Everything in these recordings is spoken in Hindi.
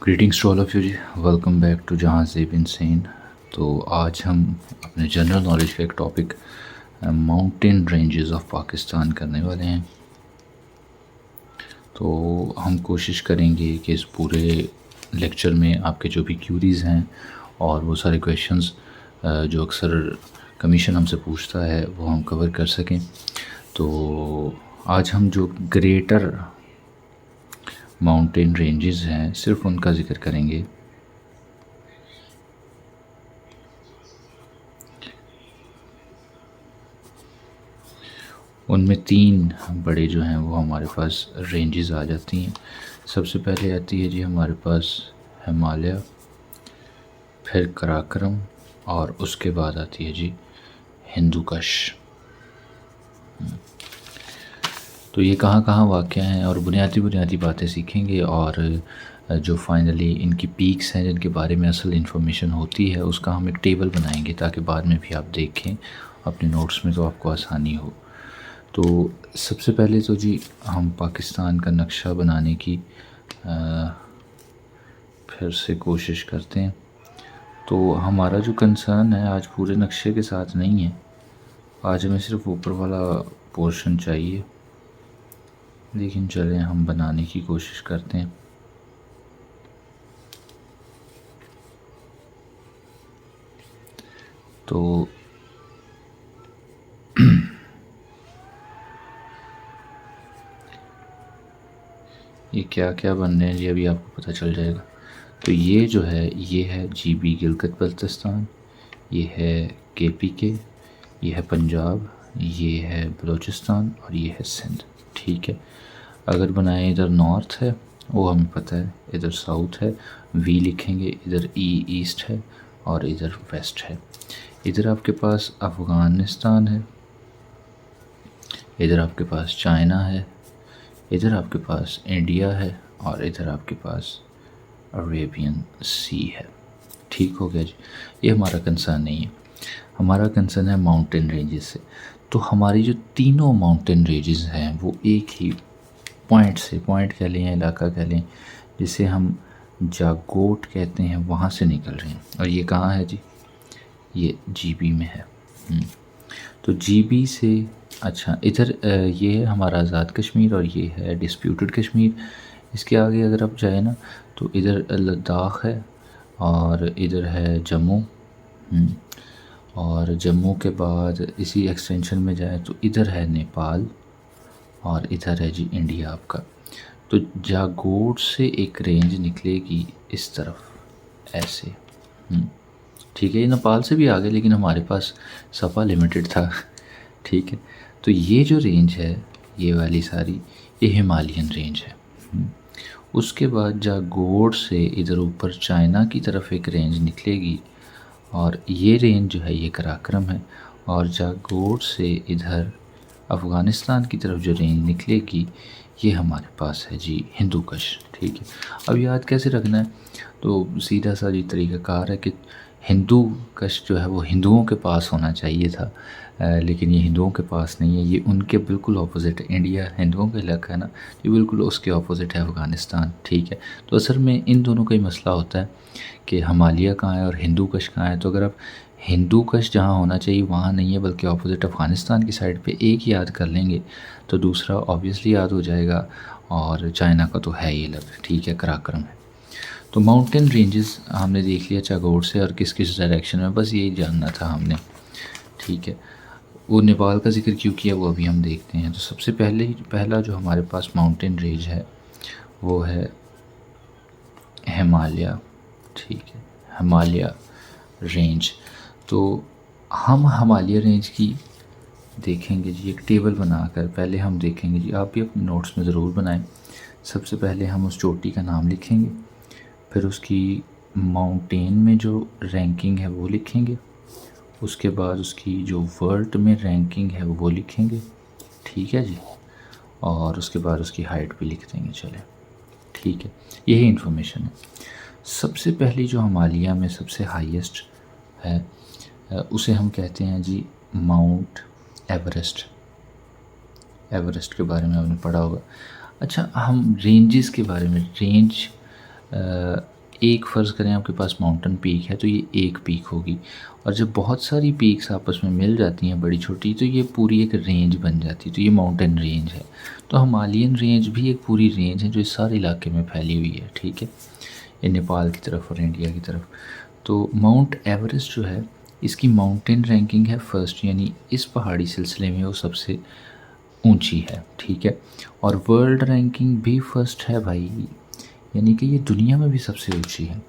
Greetings to all of you ji, welcome back to Jahanzeb insane. तो आज हम अपने जनरल नॉलेज का एक topic mountain ranges of Pakistan करने वाले हैं। तो हम कोशिश करेंगे कि इस पूरे लेक्चर में आपके जो भी क्यूरीज़ हैं और वो सारे क्वेश्चंस जो अक्सर कमीशन हमसे पूछता है वो हम कवर कर सकें। तो आज हम जो ग्रेटर माउंटेन रेंजेस हैं सिर्फ उनका ज़िक्र करेंगे। उनमें तीन बड़े जो हैं वो हमारे पास रेंजेस आ जाती हैं। सबसे पहले आती है जी हमारे पास हिमालय, फिर कराकरम और उसके बाद आती है जी हिंदू कुश। तो ये कहाँ कहाँ वाक़या हैं और बुनियादी बातें सीखेंगे और जो फाइनली इनकी पीक्स हैं जिनके बारे में असल इन्फॉर्मेशन होती है उसका हम एक टेबल बनाएंगे ताकि बाद में भी आप देखें अपने नोट्स में तो आपको आसानी हो। तो सबसे पहले तो जी हम पाकिस्तान का नक्शा बनाने की फिर से कोशिश करते हैं। तो हमारा जो कंसर्न है आज पूरे नक्शे के साथ नहीं है, आज हमें सिर्फ ऊपर वाला पोर्शन चाहिए, लेकिन चलें हम बनाने की कोशिश करते हैं। तो ये क्या क्या बनने हैं जी अभी आपको पता चल जाएगा। तो ये जो है ये है GB गिलगित बल्तिस्तान, ये है KPK, ये है पंजाब, ये है बलूचिस्तान और ये है सिंध। ठीक है, अगर बनाए इधर नॉर्थ है वो हमें पता है, इधर साउथ है V लिखेंगे, इधर ईस्ट है और इधर वेस्ट है। इधर आपके पास अफ़गानिस्तान है, इधर आपके पास चाइना है, इधर आपके पास इंडिया है और इधर आपके पास अरेबियन सी है। ठीक हो गया जी, ये हमारा कंसर्न नहीं है, हमारा कंसर्न है माउंटेन रेंजेस से। तो हमारी जो तीनों माउंटेन रेंजेस हैं वो एक ही पॉइंट से, पॉइंट कह लें या इलाका कह लें, जिसे हम जागोट कहते हैं, वहाँ से निकल रहे हैं। और ये कहाँ है जी, ये GB में है। तो GB से अच्छा इधर ये है हमारा आज़ाद कश्मीर और ये है डिस्प्यूटेड कश्मीर। इसके आगे अगर आप जाए ना तो इधर लद्दाख है और इधर है जम्मू। और जम्मू के बाद इसी एक्सटेंशन में जाए तो इधर है नेपाल और इधर है जी इंडिया आपका। तो जागोट से एक रेंज निकलेगी इस तरफ ऐसे। ठीक है, ये नेपाल से भी आ गए लेकिन हमारे पास सफ़ा लिमिटेड था। ठीक है, तो ये जो रेंज है ये वाली सारी ये हिमालयन रेंज है। उसके बाद जागोट से इधर ऊपर चाइना की तरफ एक रेंज निकलेगी और ये रेंज जो है ये कराकरम है। और जागोट से इधर अफ़गानिस्तान की तरफ जो रेंज निकलेगी ये हमारे पास है जी हिंदू कुश। ठीक है, अब याद कैसे रखना है, तो सीधा सा जी तरीक़ाकार है कि हिंदू कुश जो है वो हिंदुओं के पास होना चाहिए था, लेकिन ये हिंदुओं के पास नहीं है, ये उनके बिल्कुल ऑपोजिट है। इंडिया हिंदुओं का इलाका है ना, ये बिल्कुल उसके ऑपोजिट है अफ़गानिस्तान। ठीक है, तो असल में इन दोनों का ही मसला होता है कि हिमालय कहाँ है और हिंदू कुश कहाँ है। तो अगर आप हिंदू कुश जहाँ होना चाहिए वहाँ नहीं है बल्कि ऑपोजिट अफ़गानिस्तान की साइड पे एक याद कर लेंगे तो दूसरा ऑब्वियसली याद हो जाएगा। और चाइना का तो है ही अलग। ठीक है, कराकरम है। तो माउंटेन रेंजेस हमने देख लिया जागोट से और किस किस डायरेक्शन में, बस यही जानना था हमने। ठीक है, वो नेपाल का जिक्र क्यों किया वो अभी हम देखते हैं। तो सबसे पहला जो हमारे पास माउंटेन रेंज है वो है हिमालय। ठीक है, हिमालय रेंज। तो हम हिमालय रेंज की देखेंगे जी एक टेबल बनाकर। पहले हम देखेंगे जी, आप भी अपने नोट्स में ज़रूर बनाएं। सबसे पहले हम उस चोटी का नाम लिखेंगे, फिर उसकी माउंटेन में जो रैंकिंग है वो लिखेंगे, उसके बाद उसकी जो वर्ल्ड में रैंकिंग है वो लिखेंगे। ठीक है जी, और उसके बाद उसकी हाइट भी लिख देंगे। चले, ठीक है, यही इन्फॉर्मेशन है। सबसे पहली जो हिमालय में सबसे हाईएस्ट है उसे हम कहते हैं जी माउंट एवरेस्ट। एवरेस्ट के बारे में आपने पढ़ा होगा। अच्छा, हम रेंजेस के बारे में, रेंज एक फ़र्ज़ करें आपके पास माउंटेन पीक है तो ये एक पीक होगी, और जब बहुत सारी पीक्स आपस में मिल जाती हैं बड़ी छोटी तो ये पूरी एक रेंज बन जाती है, तो ये माउंटेन रेंज है। तो हिमालयन रेंज भी एक पूरी रेंज है जो इस सारे इलाके में फैली हुई है, ठीक है, ये नेपाल की तरफ और इंडिया की तरफ। तो माउंट एवरेस्ट जो है इसकी माउंटेन रैंकिंग है फर्स्ट, यानी इस पहाड़ी सिलसिले में वो सबसे ऊंची है, ठीक है। और वर्ल्ड रैंकिंग भी फर्स्ट है भाई, यानी कि ये दुनिया में भी सबसे ऊंची है।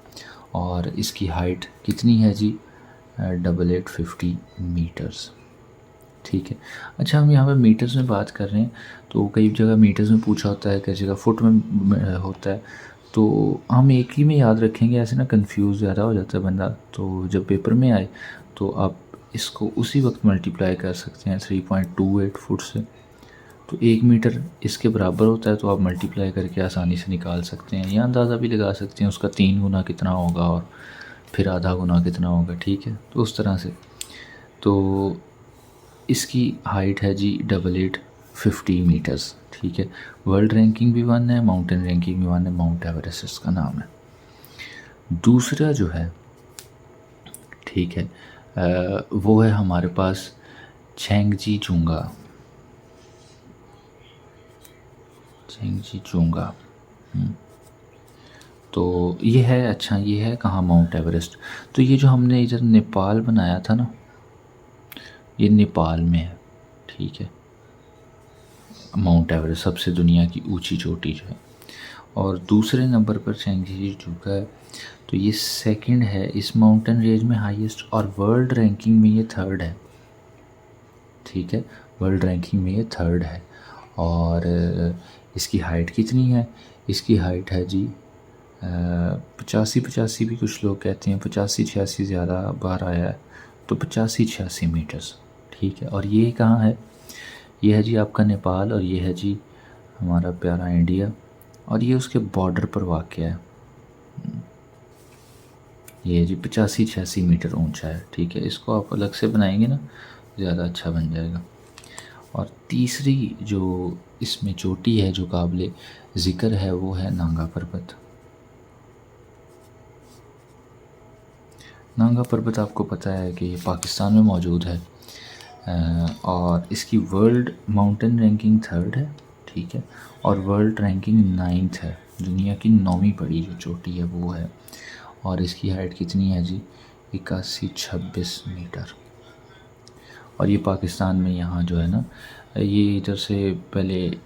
और इसकी हाइट कितनी है जी? 8850 मीटर्स, ठीक है। अच्छा, हम यहाँ पे मीटर्स में बात कर रहे हैं तो कई जगह मीटर्स में पूछा होता है, कई जगह फुट में होता है, तो हम एक ही में याद रखेंगे, ऐसे ना कंफ्यूज ज़्यादा हो जाता है बंदा। तो जब पेपर में आए तो आप इसको उसी वक्त मल्टीप्लाई कर सकते हैं 3.28 फुट से, तो 1 मीटर इसके बराबर होता है, तो आप मल्टीप्लाई करके आसानी से निकाल सकते हैं, या अंदाज़ा भी लगा सकते हैं उसका 3 गुना कितना होगा और फिर आधा गुना कितना होगा, ठीक है। तो उस तरह से तो इसकी हाइट है जी 8850 मीटर्स, ठीक है। वर्ल्ड रैंकिंग भी 1 है, माउंटेन रैंकिंग भी 1 है, माउंट एवरेस्ट इसका नाम है। दूसरा जो है, ठीक है, वो है हमारे पास छेंगजी चुंगा, छेंगजी चुंगा। तो ये है, अच्छा ये है कहाँ? Mount Everest. तो ये जो हमने इधर नेपाल बनाया था ना, ये नेपाल में है, ठीक है। माउंट एवरेस्ट सबसे दुनिया की ऊंची चोटी जो है, और दूसरे नंबर पर छेंगजी चुंगा है, तो ये सेकंड है इस माउंटेन रेंज में हाईएस्ट, और वर्ल्ड रैंकिंग में ये थर्ड है, ठीक है। वर्ल्ड रैंकिंग में ये थर्ड है। और इसकी हाइट कितनी है? इसकी हाइट है जी 85 भी कुछ लोग कहते हैं, 85-86 ज़्यादा बार आया है, तो 85-86 मीटर्स, ठीक है। और ये कहाँ है? ये है जी आपका नेपाल, और ये है जी हमारा प्यारा इंडिया, और ये उसके बॉर्डर पर वाक़ है। ये जी 85-86 मीटर ऊंचा है, ठीक है। इसको आप अलग से बनाएंगे ना, ज़्यादा अच्छा बन जाएगा। और तीसरी जो इसमें चोटी है जो काबिल ज़िक्र है वो है नांगा पर्वत। नांगा पर्वत आपको पता है कि ये पाकिस्तान में मौजूद है, और इसकी वर्ल्ड माउंटेन रैंकिंग थर्ड है, ठीक है, और वर्ल्ड रैंकिंग 9th है, दुनिया की 9वीं बड़ी जो चोटी है वो है। और इसकी हाइट कितनी है जी? 8126 मीटर। और ये पाकिस्तान में यहाँ जो है ना, ये इधर से पहले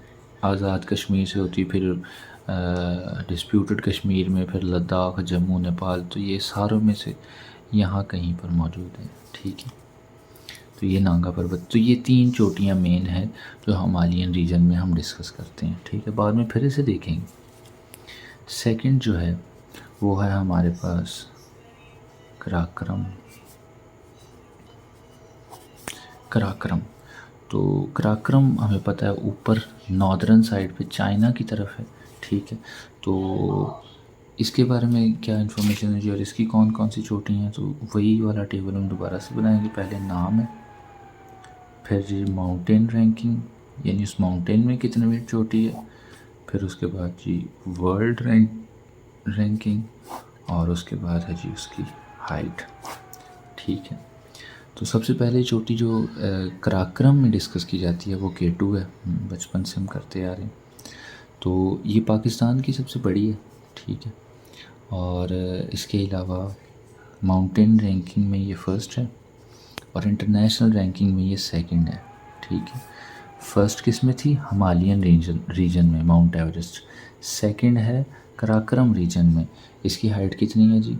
आज़ाद कश्मीर से होती, फिर डिस्प्यूटेड कश्मीर में, फिर लद्दाख, जम्मू, नेपाल, तो ये सारों में से यहाँ कहीं पर मौजूद है, ठीक है। तो ये नांगा पर्वत, तो ये 3 चोटियाँ मेन हैं जो हिमालयन रीजन में हम डिस्कस करते हैं, ठीक है। बाद में फिर इसे देखेंगे। सेकंड जो है वो है हमारे पास कराक्रम। कराक्रम, तो कराक्रम हमें पता है ऊपर नॉर्दर्न साइड पे चाइना की तरफ है, ठीक है। तो इसके बारे में क्या इन्फॉर्मेशन है जी, और इसकी कौन कौन सी चोटी हैं, तो वही वाला टेबल हम दोबारा से बनाएंगे। पहले नाम है, फिर जी माउंटेन रैंकिंग, यानी उस माउंटेन में कितने मीटर चोटी है, फिर उसके बाद जी वर्ल्ड रैंकिंग, और उसके बाद है जी उसकी हाइट, ठीक है। तो सबसे पहले चोटी जो कराक्रम में डिस्कस की जाती है वो K2 है, बचपन से हम करते आ रहे हैं। तो ये पाकिस्तान की सबसे बड़ी है, ठीक है। और इसके अलावा माउंटेन रैंकिंग में ये फर्स्ट है, और इंटरनेशनल रैंकिंग में ये सेकंड है, ठीक है। फर्स्ट किस में थी? हिमालयन रीजन में माउंट एवरेस्ट। सेकंड है कराक्रम रीजन में। इसकी हाइट कितनी है जी?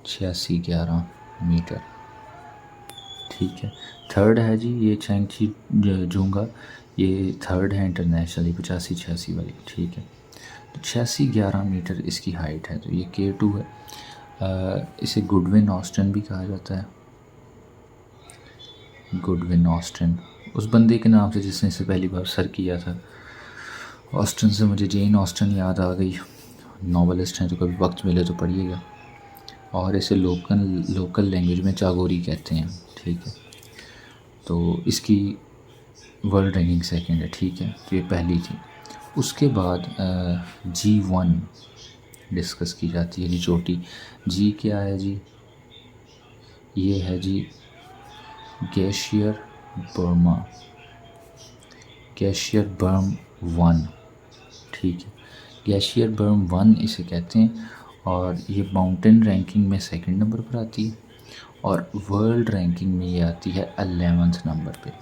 8611 मीटर, ठीक है। थर्ड है जी ये छेंगजी चुंगा, ये थर्ड है इंटरनेशनली 85-86 वाली, ठीक है। तो 8611 मीटर इसकी हाइट है, तो ये K2 है। इसे गुडविन ऑस्टिन भी कहा जाता है, गुडविन ऑस्टिन उस बंदे के नाम से जिसने इसे पहली बार सर किया था। ऑस्टिन से मुझे जेन ऑस्टिन याद आ गई, नॉवलिस्ट हैं, तो कभी वक्त मिले तो पढ़िएगा। और इसे लोकल लैंग्वेज में चागोरी कहते हैं, ठीक है। तो इसकी वर्ल्ड रैंकिंग सेकंड है, ठीक है। तो ये पहली थी। उसके बाद G1 डिस्कस की जाती है जी चोटी। जी क्या है जी, ये है जी ग्लेशियर बर्मा, ग्लेशियर बर्म 1, ठीक है। ग्लेशियर बर्म 1 इसे कहते हैं और ये माउंटेन रैंकिंग में सेकंड नंबर पर आती है और वर्ल्ड रैंकिंग में ये आती है 11th नंबर पे,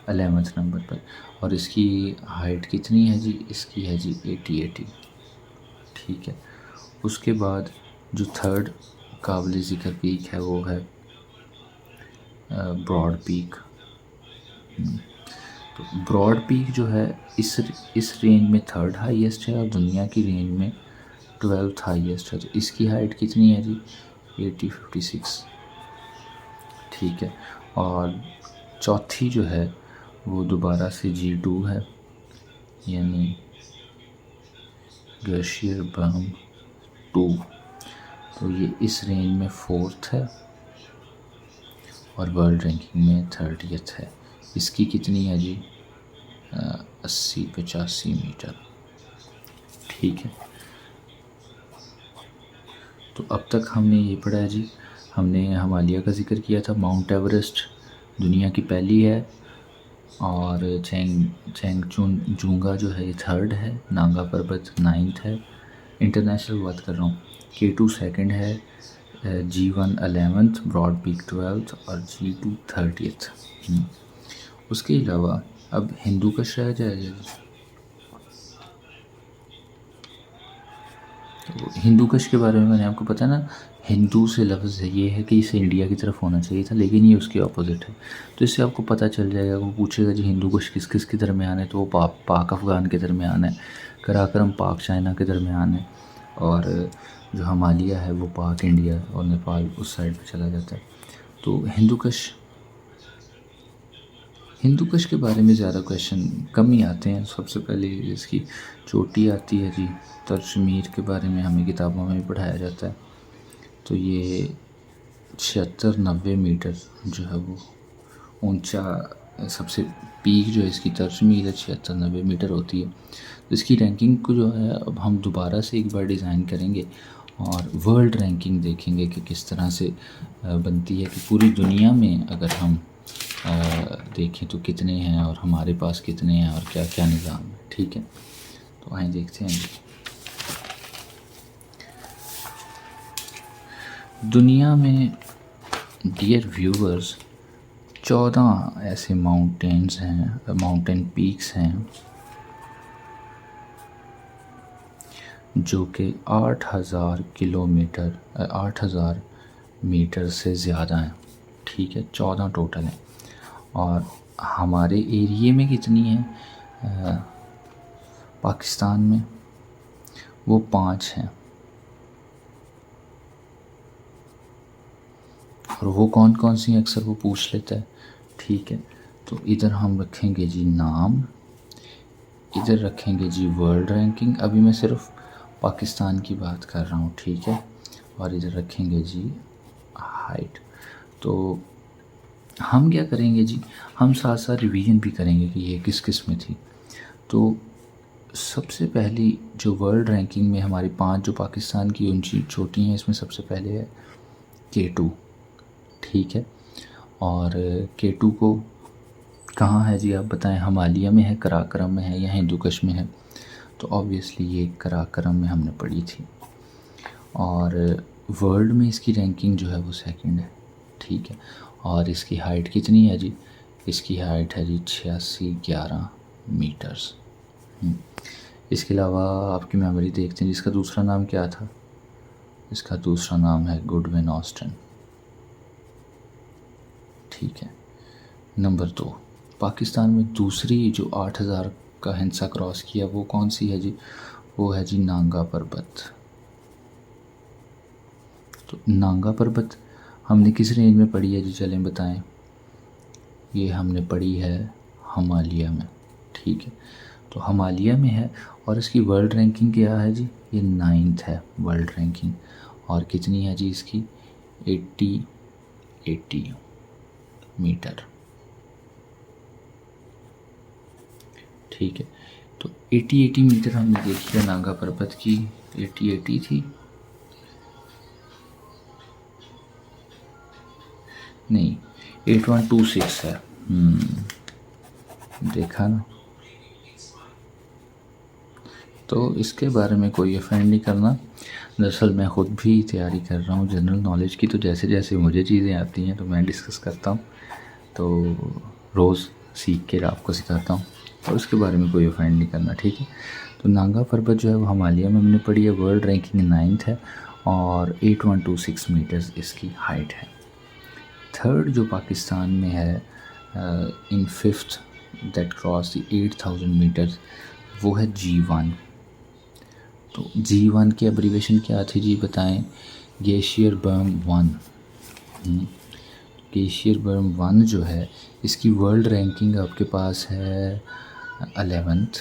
11th नंबर पर। और इसकी हाइट कितनी है जी, इसकी है जी 80, ठीक है। उसके बाद जो थर्ड काबिल ज़िक्र पीक है वो है ब्रॉड पीक। तो ब्रॉड पीक जो है इस रेंज में थर्ड हाईएस्ट है और दुनिया की रेंज में 12th हाईएस्ट है। तो इसकी हाइट कितनी है जी 56, ठीक है। और चौथी जो है वो दोबारा से G2 है, यानी ग्लेशियर बर्म 2। तो ये इस रेंज में फोर्थ है और वर्ल्ड रैंकिंग में 30th है। इसकी कितनी है जी 80-85 मीटर, ठीक है। तो अब तक हमने ये पढ़ा है जी, हमने हिमालय का जिक्र किया था। माउंट एवरेस्ट दुनिया की पहली है और चेंगचुंगा जो है ये थर्ड है, नांगा पर्वत 9th है। इंटरनेशनल बात कर रहा हूँ, K2 सेकंड है, G1 11th, broad peak 12th और G2 30th। उसके अलावा अब हिंदू कश रह जाएगा। तो हिंदू कश के बारे में मैंने आपको पता है ना, हिंदू से लफ्ज़ है ये है कि इसे इंडिया की तरफ होना चाहिए था, लेकिन ये उसके ऑपोजिट है। तो इससे आपको पता चल जाएगा, वो पूछेगा जी हिंदू कश किस किस के दरमियान है, तो वो पाक अफ़गान के दरमियान है, कराकरम पाक चाइना के दरमियान है, और जो हिमालय है वो पाक इंडिया और नेपाल उस साइड पे चला जाता है। तो हिंदू कश के बारे में ज़्यादा क्वेश्चन कम ही आते हैं। सबसे पहले इसकी चोटी आती है जी, तरशमीर के बारे में हमें किताबों में भी पढ़ाया जाता है। तो ये 76-90 मीटर जो है वो ऊंचा, सबसे पीक जो है इसकी तरशमीर है 76-90 मीटर होती है। तो इसकी रैंकिंग को जो है अब हम दोबारा से एक बार डिज़ाइन करेंगे और वर्ल्ड रैंकिंग देखेंगे कि किस तरह से बनती है, कि पूरी दुनिया में अगर हम देखें तो कितने हैं और हमारे पास कितने हैं और क्या क्या निज़ाम है, ठीक है। तो आइए देखते हैं। दुनिया में डियर व्यूअर्स 14 ऐसे माउंटेन्स हैं, माउंटेन पीक्स हैं जो कि 8000 किलोमीटर 8000 मीटर से ज़्यादा हैं, ठीक है। 14 टोटल हैं और हमारे एरिए में कितनी है पाकिस्तान में, वो 5 हैं। और वो कौन कौन सी अक्सर वो पूछ लेता है, ठीक है। तो इधर हम रखेंगे जी नाम, इधर रखेंगे जी वर्ल्ड रैंकिंग, अभी मैं सिर्फ पाकिस्तान की बात कर रहा हूँ, ठीक है। और इधर रखेंगे जी हाइट। तो हम क्या करेंगे जी, हम साथ साथ रिवीजन भी करेंगे कि ये किस किस में थी। तो सबसे पहली जो वर्ल्ड रैंकिंग में हमारी 5 जो पाकिस्तान की ऊंची चोटी हैं, इसमें सबसे पहले है K2, ठीक है। और K2 को कहाँ है जी आप बताएं, हिमालय में है, कराकरम में है या हिंदू कश में है? तो ऑब्वियसली ये कराकरम में हमने पढ़ी थी। और वर्ल्ड में इसकी रैंकिंग जो है वो सेकंड है, ठीक है। और इसकी हाइट कितनी है जी, इसकी हाइट है जी 86-11 मीटर्स। इसके अलावा आपकी मेमोरी देखते हैं, जिसका दूसरा नाम क्या था, इसका दूसरा नाम है गुडविन ऑस्टिन, ठीक है। नंबर 2, पाकिस्तान में दूसरी जो 8000 का हिंसा क्रॉस किया वो कौन सी है जी, वो है जी नांगा पर्वत। तो नांगा पर्वत हमने किस रेंज में पढ़ी है जी, चलें बताएं। ये हमने पढ़ी है हिमालय में, ठीक है। तो हिमालय में है और इसकी वर्ल्ड रैंकिंग क्या है जी, ये 9th है वर्ल्ड रैंकिंग। और कितनी है जी इसकी 80 मीटर, ठीक है। तो 80 मीटर हमने देखी है नांगा पर्वत की 80 थी, नहीं 8126 है। देखा ना, तो इसके बारे में कोई ऑफेंड नहीं करना। दरअसल मैं ख़ुद भी तैयारी कर रहा हूँ जनरल नॉलेज की, तो जैसे जैसे मुझे चीज़ें आती हैं तो मैं डिस्कस करता हूँ, तो रोज़ सीख कर आपको सिखाता हूँ, और उसके बारे में कोई ऑफेंड नहीं करना, ठीक है। तो नांगा पर्वत जो है वो हिमालय में हमने पढ़ी है, वर्ल्ड रैंकिंग 9th है और 8126 मीटर्स इसकी हाइट है। थर्ड जो पाकिस्तान में है in fifth that cross the 8000 metres, वो है G1। तो G1 की एब्रीवेशन क्या थी जी, बताएं। ग्लेशियर बर्म 1। ग्लेशियर बर्म 1 जो है इसकी वर्ल्ड रैंकिंग आपके पास है 11th।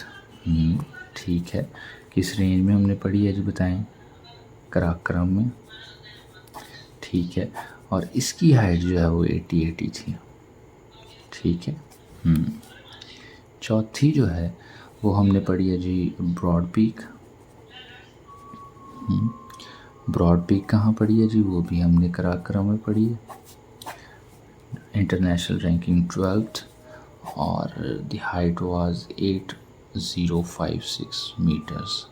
ठीक है, किस रेंज में हमने पढ़ी है जी, बताएं। कराक्रम में, ठीक है। और इसकी हाइट जो है वो 80 थी, ठीक है। चौथी जो है वो हमने पढ़ी है जी ब्रॉड पीक। ब्रॉड पीक कहाँ पढ़ी है जी, वो भी हमने कराक्रम में पढ़ी है, इंटरनेशनल रैंकिंग 12th, और the height was 8056 meters.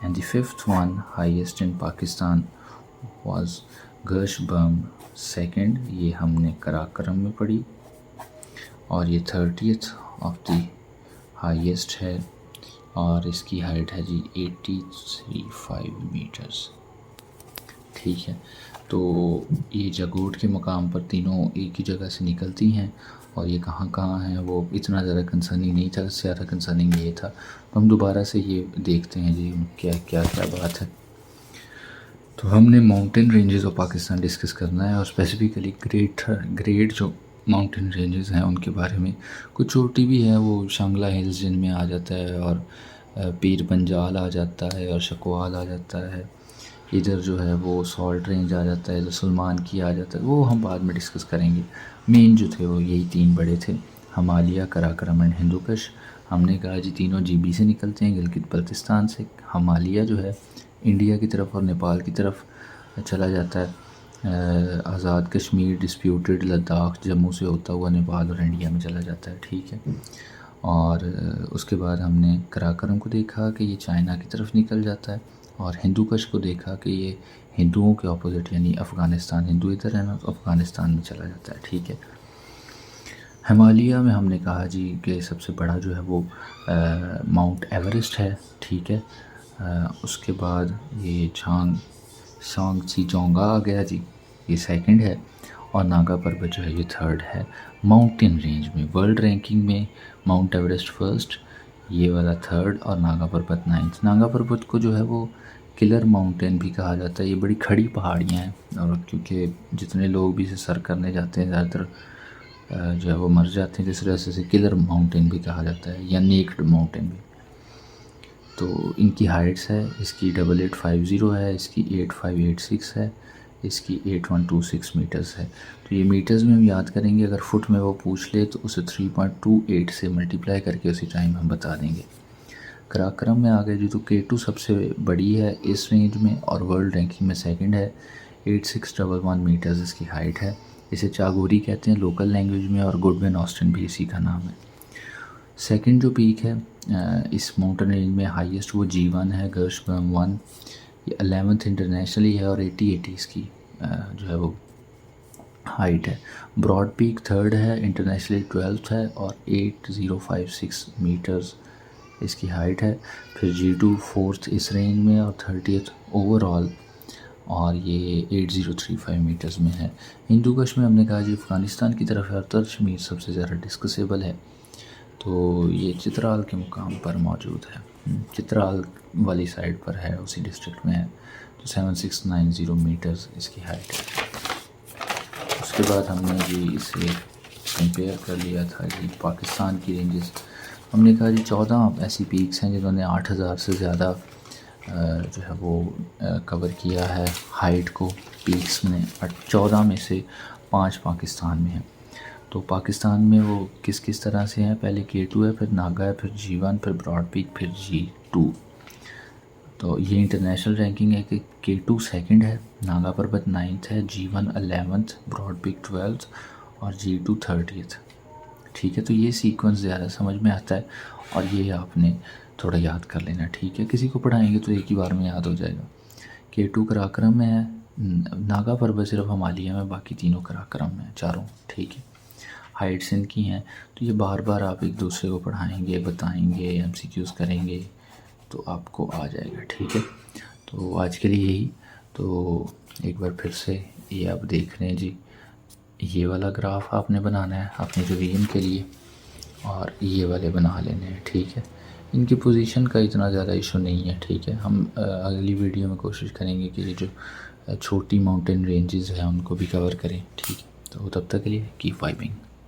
And the fifth one highest in Pakistan was Gasherbrum 2nd, ये हमने कराक्रम में पढ़ी, और ये 30th ऑफ द हाईएस्ट है, और इसकी हाइट है जी 835 मीटर्स, ठीक है। तो ये जागोट के मकाम पर तीनों एक ही जगह से निकलती हैं, और ये कहाँ कहाँ हैं वो इतना ज़्यादा कंसर्निंग नहीं था, इससे ज़्यादा कंसर्निंग ये था। तो हम दोबारा से ये देखते हैं जी क्या क्या क्या बात है। तो हमने mountain ranges of Pakistan discuss करना है, और स्पेसिफिकली ग्रेट जो माउंटेन रेंजेस हैं उनके बारे में। कुछ छोटी भी है, वो शांगला हिल्स जिनमें आ जाता है, और पीर पंजाल आ जाता है, और शक्वाल आ जाता है। इधर जो है वो सॉल्ट रेंज आ जाता है, जो सलमान की आ जाता है, वो हम बाद में डिस्कस करेंगे। मेन जो थे वो यही 3 बड़े थे, हिमालय, कराक्रम एंड हिंदुकुश। हमने कहा जी तीनों GB से निकलते हैं, गिलगित बल्तिस्तान से। हिमालय जो है इंडिया की तरफ और नेपाल की तरफ चला जाता है, आज़ाद कश्मीर, डिस्प्यूटेड लद्दाख, जम्मू से होता हुआ नेपाल और इंडिया में चला जाता है, ठीक है। और उसके बाद हमने कराक्रम को देखा कि ये चाइना की तरफ निकल जाता है, और हिंदुकुश को देखा कि ये हिंदुओं के ऑपोजिट, यानी अफ़गानिस्तान, हिंदू इधर है ना, तो अफ़गानिस्तान में चला जाता है, ठीक है। हिमालय में हमने कहा जी कि सबसे बड़ा जो है वो माउंट एवरेस्ट है, ठीक है। उसके बाद ये सांगची-चोंगा आ गया जी, ये 2nd है, और नागा पर्वत जो है ये 3rd है। माउंटेन रेंज में वर्ल्ड रैंकिंग में माउंट एवरेस्ट 1st, ये वाला 3rd, और नागा पर्वत 9th। नागा पर्वत को जो है वो किलर माउंटेन भी कहा जाता है, ये बड़ी खड़ी पहाड़ियाँ हैं, और क्योंकि जितने लोग भी इसे सर करने जाते हैं ज़्यादातर जो है वो मर जाते हैं, जिस वजह से इसे किलर माउंटेन भी कहा जाता है, या नेक्ड माउंटेन भी। तो इनकी हाइट्स है, इसकी 8850 है, इसकी 8586 है, इसकी 8126 मीटर्स है। तो ये मीटर्स में हम याद करेंगे, अगर फुट में वो पूछ ले तो उसे 3.28 से मल्टीप्लाई करके उसी टाइम हम बता देंगे। कराक्रम में आ गए जी, तो K2 सबसे बड़ी है इस रेंज में, और वर्ल्ड रैंकिंग में 2nd है, 8611 मीटर्स इसकी हाइट है। इसे चागोरी कहते हैं लोकल लैंग्वेज में, और गुडविन ऑस्टिन भी इसी का नाम है। 2nd जो पीक है इस माउंटेन रेंज में हाईएस्ट, वो G1 है, गर्शबर्म 1। ये 11th इंटरनेशनली है, और 80 इसकी जो है वो हाइट है। ब्रॉड पीक 3rd है, इंटरनेशनली 12th है, और 8056 मीटर्स इसकी हाइट है। फिर G2 4th इस रेंज में, और 30th ओवरऑल, और ये 8035 मीटर्स में है। हिंदुकुश में हमने कहा जी अफ़गानिस्तान की तरफ है, और तरशमीर सबसे ज़्यादा डिस्कसेबल है, तो ये चित्राल के मुकाम पर मौजूद है, चित्राल वाली साइड पर है, उसी डिस्ट्रिक्ट में है। तो 7690 मीटर्स इसकी हाइट है। उसके बाद हमने जी इसे कंपेयर कर लिया था जी पाकिस्तान की रेंजेस। हमने कहा जी 14 ऐसी पीक्स हैं जिन्होंने 8000 से ज़्यादा जो है वो कवर किया है हाइट को पीक्स में, 14 में से 5 पाकिस्तान में हैं। तो पाकिस्तान में वो किस किस तरह से हैं, पहले K2 है, फिर नागा है, फिर G1, फिर ब्रॉड पीक, फिर G2। तो ये इंटरनेशनल रैंकिंग है कि K2 सेकंड है, नागा पर्वत 9th है, G1 11th, broad peak 12th और G2 30th। ठीक है, तो ये सीक्वेंस ज़्यादा समझ में आता है और ये आपने थोड़ा याद कर लेना। ठीक है, किसी को पढ़ाएंगे तो एक ही बार में याद हो जाएगा। K2 कराक्रम में है, नागा पर्वत सिर्फ हिमालय में, बाकी तीनों कराक्रम में चारों। ठीक है, हाइट्स इनकी हैं, तो ये बार बार आप एक दूसरे को पढ़ाएंगे, बताएंगे, MCQs करेंगे तो आपको आ जाएगा। ठीक है, तो आज के लिए यही। तो एक बार फिर से ये आप देख रहे हैं जी, ये वाला ग्राफ आपने बनाना है अपने रिवीजन के लिए और ये वाले बना लेने हैं। ठीक है, इनकी पोजीशन का इतना ज़्यादा इशू नहीं है। ठीक है, हम अगली वीडियो में कोशिश करेंगे कि ये जो छोटी माउंटेन रेंजेस हैं उनको भी कवर करें। ठीक है, तो तब तक के लिए कीप वाइबिंग।